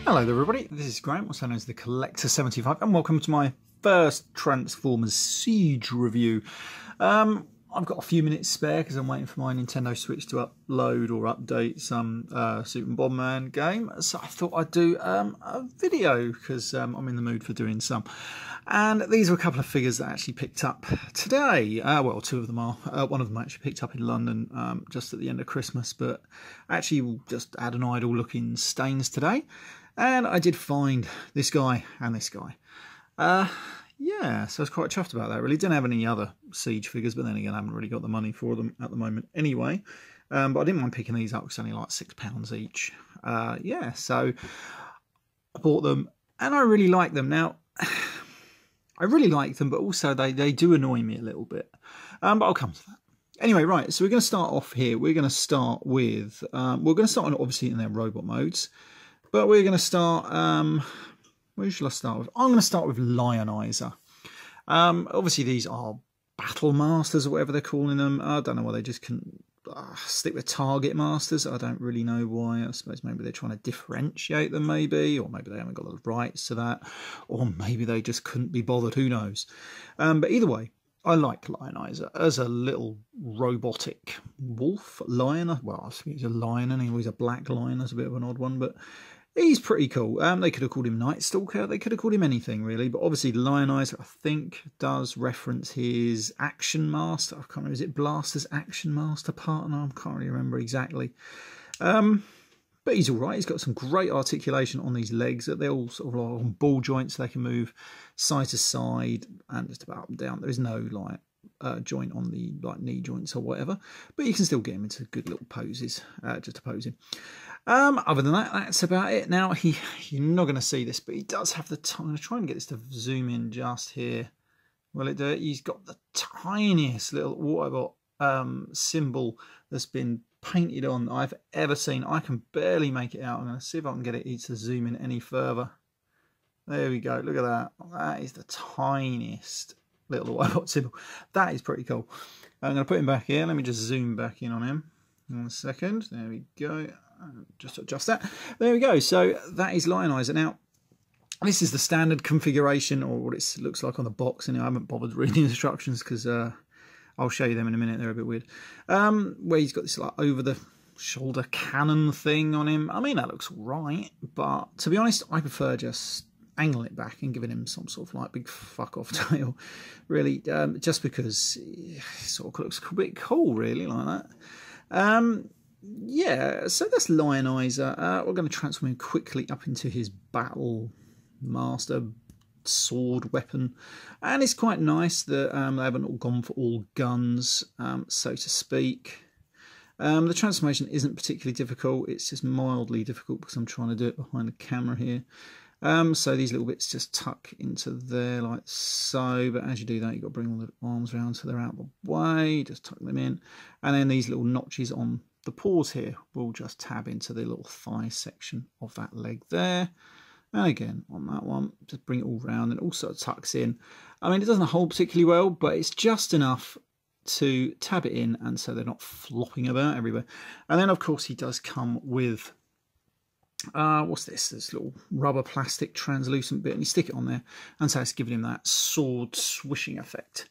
Hello there everybody, this is Graham, also known as the Collector 75, and welcome to my first Transformers Siege review. I've got a few minutes spare because I'm waiting for my Nintendo Switch to upload or update some Super Bomberman game, so I thought I'd do a video because I'm in the mood for doing some. And these are a couple of figures that I actually picked up today. Well, two of them are. One of them I actually picked up in London just at the end of Christmas, but actually just had an idle look in Staines today. And I did find this guy and this guy. Yeah, so I was quite chuffed about that, really. Didn't have any other Siege figures, but then again, I haven't really got the money for them at the moment anyway. But I didn't mind picking these up because they're only like £6 each. Yeah, so I bought them, and I really like them. Now, I really like them, but also they do annoy me a little bit. But I'll come to that. Anyway, right, so we're going to start off here. We're going to start with, obviously in their robot modes. But we're going to start, where shall I start with? I'm going to start with Lionizer. Obviously these are Battlemasters or whatever they're calling them. I don't know why they just couldn't stick with Target Masters. I don't really know why. I suppose maybe they're trying to differentiate them maybe, or maybe they haven't got the rights to that, or maybe they just couldn't be bothered, who knows. But either way, I like Lionizer as a little robotic wolf, lion. Well, I think he's a lion and he's a black lion. That's a bit of an odd one, but he's pretty cool. They could have called him Night Stalker. They could have called him anything, really. But obviously, Lionizer, I think, does reference his Action Master. I can't remember. Is it Blaster's Action Master partner? I can't really remember exactly. But he's all right. He's got some great articulation on these legs. They're all sort of like on ball joints. They can move side to side and just about up and down. There is no like joint on the knee joints or whatever. But you can still get him into good little poses just to pose him. Other than that, that's about it. Now, you're not going to see this, but he does have the... I'm going to try and get this to zoom in just here. Will it do it? He's got the tiniest little Autobot symbol that's been painted on I've ever seen. I can barely make it out. I'm going to see if I can get it to zoom in any further. There we go. Look at that. That is the tiniest little Autobot symbol. That is pretty cool. I'm going to put him back here. Let me just zoom back in on him. 1 second. There we go. Just adjust that. There we go. So that is Lionizer. Now, this is the standard configuration, or what it looks like on the box. And I haven't bothered reading the instructions because I'll show you them in a minute. They're a bit weird. Where he's got this like over-the-shoulder cannon thing on him. I mean, that looks right, but to be honest, I prefer just angling it back and giving him some sort of like big fuck-off tail, really, just because it sort of looks a bit cool, really, like that. Yeah, so that's Lionizer. We're going to transform him quickly up into his Battlemaster sword weapon, and it's quite nice that they haven't all gone for all guns, so to speak. The transformation isn't particularly difficult. It's just mildly difficult because I'm trying to do it behind the camera here. So these little bits just tuck into there like so, but as you do that, you've got to bring all the arms around so they're out of the way. Just tuck them in, and then these little notches on the paws here will just tab into the little thigh section of that leg there. And again, on that one, just bring it all round, and also tucks in. I mean, it doesn't hold particularly well, but it's just enough to tab it in, and so they're not flopping about everywhere. And then, of course, he does come with, what's this? This little rubber plastic translucent bit, and you stick it on there, and so it's giving him that sword swishing effect.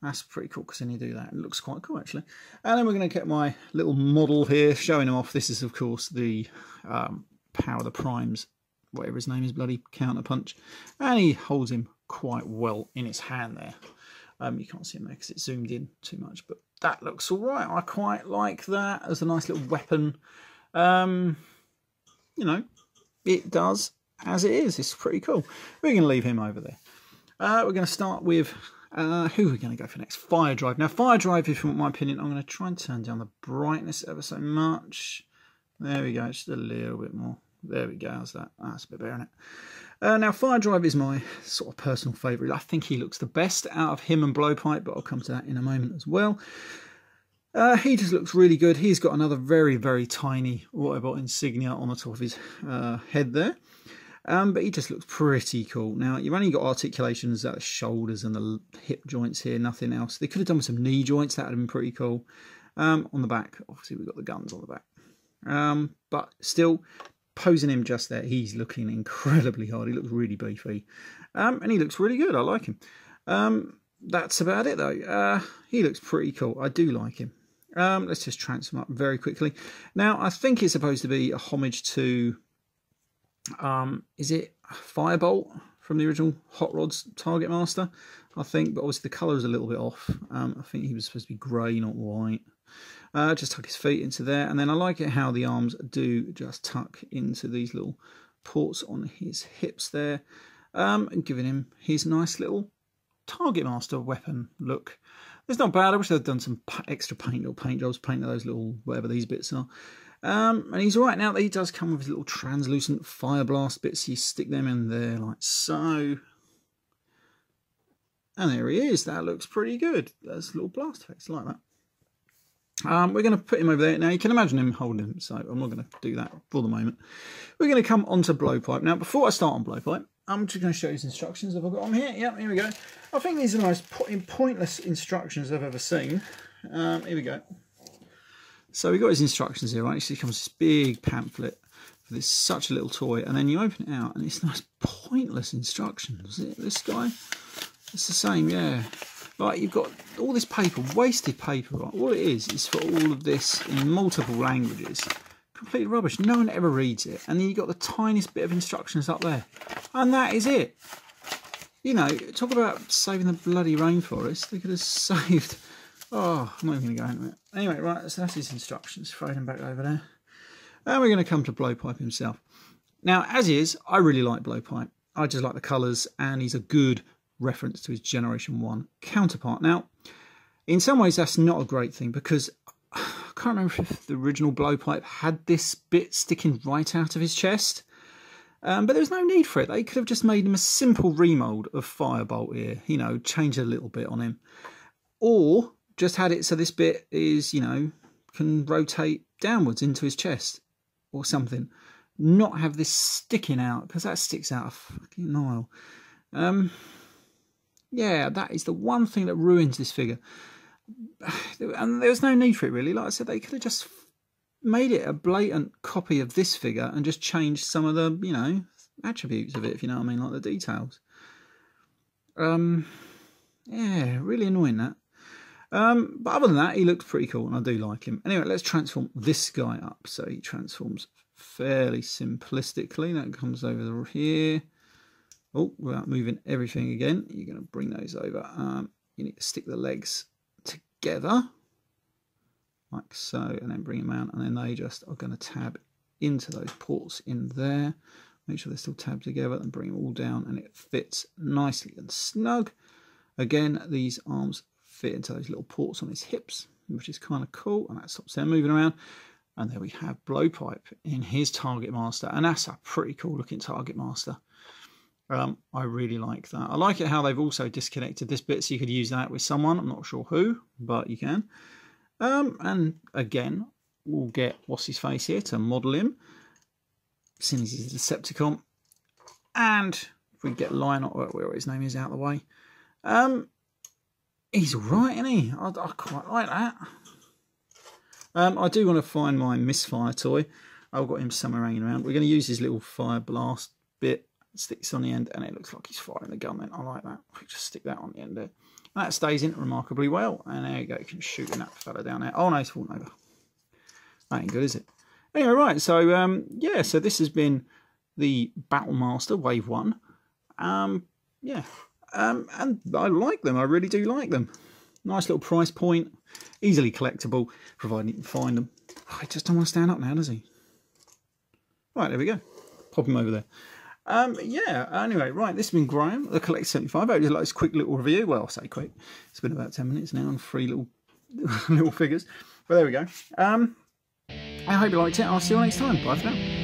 That's pretty cool, because then you do that. It looks quite cool, actually. And then we're going to get my little model here, showing him off. This is, of course, the Power of the Primes, whatever his name is, bloody Counterpunch. And he holds him quite well in his hand there. You can't see him there because it's zoomed in too much, but that looks all right. I quite like that as a nice little weapon. You know, it does as it is. It's pretty cool. We're going to leave him over there. We're going to start with... who are we going to go for next? Fire Drive. Now, Fire Drive, if you want my opinion, I'm going to try and turn down the brightness ever so much. There we go, just a little bit more. There we go, how's that? That's a bit better, isn't it? Now, Fire Drive is my sort of personal favourite. I think he looks the best out of him and Blowpipe, but I'll come to that in a moment as well. He just looks really good. He's got another very, very tiny Autobot insignia on the top of his head there. But he just looks pretty cool. Now, you've only got articulations at the shoulders and the hip joints here, nothing else. They could have done with some knee joints. That would have been pretty cool. On the back, obviously, we've got the guns on the back. But still, posing him just there, he's looking incredibly hard. He looks really beefy. And he looks really good. I like him. That's about it, though. He looks pretty cool. I do like him. Let's just transform up very quickly. Now, I think it's supposed to be a homage to, is it Firebolt from the original Hot Rods Target Master? I think, but obviously the colour is a little bit off. I think he was supposed to be grey, not white. Just tuck his feet into there, and then I like it how the arms do just tuck into these little ports on his hips there, and giving him his nice little Target Master weapon look. It's not bad. I wish they'd done some extra paint or paint jobs, painting those little whatever these bits are. And he's all right now that he does come with his little translucent fire blast bits. You stick them in there like so. And there he is. That looks pretty good. There's little blast effects like that. We're going to put him over there. Now, you can imagine him holding him, so I'm not going to do that for the moment. We're going to come on to Blowpipe. Now, before I start on Blowpipe, I'm just going to show you his instructions. Have I got them here? Yep, here we go. I think these are the most pointless instructions I've ever seen. Here we go. So we've got his instructions here, right? You see, it comes this big pamphlet for this such a little toy, and then you open it out, and it's nice pointless instructions. Is it this guy? It's the same, yeah. Like, you've got all this paper, wasted paper, right? All it is for all of this in multiple languages. Completely rubbish. No one ever reads it. And then you've got the tiniest bit of instructions up there. And that is it. You know, talk about saving the bloody rainforest. They could have saved... Oh, I'm not even going to go into it. Anyway, right, so that's his instructions. Throw them back over there. And we're going to come to Blowpipe himself. Now, as is, I really like Blowpipe. I just like the colours, and he's a good reference to his Generation 1 counterpart. Now, in some ways that's not a great thing, because I can't remember if the original Blowpipe had this bit sticking right out of his chest, but there was no need for it. They could have just made him a simple remold of Firebolt here, you know, change a little bit on him, or just had it so this bit is, you know, can rotate downwards into his chest or something, not have this sticking out, because that sticks out a fucking mile. Yeah, that is the one thing that ruins this figure. And there was no need for it, really. Like I said, they could have just made it a blatant copy of this figure and just changed some of the, you know, attributes of it, if you know what I mean, like the details. Yeah, really annoying that. But other than that, he looks pretty cool, and I do like him. Anyway, let's transform this guy up. So he transforms fairly simplistically. That comes over here. Oh, without moving everything again, you're going to bring those over. You need to stick the legs together, like so, and then bring them out, and then they just are going to tab into those ports in there. Make sure they're still tabbed together, and bring them all down, and it fits nicely and snug. Again, these arms fit into those little ports on his hips, which is kind of cool, and that stops them moving around. And there we have Blowpipe in his Target Master, and that's a pretty cool looking Target Master. I really like that. I like it how they've also disconnected this bit so you could use that with someone. I'm not sure who, but you can. And again, we'll get what's his face here to model him, seeing as he's a Decepticon. And if we get Lionizer, where his name is, out of the way, he's all right, isn't he? I quite like that. I do want to find my Misfire toy. I've got him somewhere hanging around. We're going to use his little fire blast bit. Sticks on the end, and it looks like he's firing the gun then. I like that. We just stick that on the end there. And that stays in remarkably well. And there you go. You can shoot that fella down there. Oh no, he's falling over. That ain't good, is it? Anyway, right. So, yeah. So this has been the Battlemaster Wave 1. Yeah. And I like them. I really do like them. Nice little price point. Easily collectible, providing you can find them. Oh, he just don't want to stand up now, does he? Right, there we go. Pop him over there. Yeah, anyway, right, this has been Graham, the Collector 75. I hope you like this quick little review. Well, I'll say quick. It's been about 10 minutes now on 3 little figures. But there we go. I hope you liked it. I'll see you next time. Bye for now.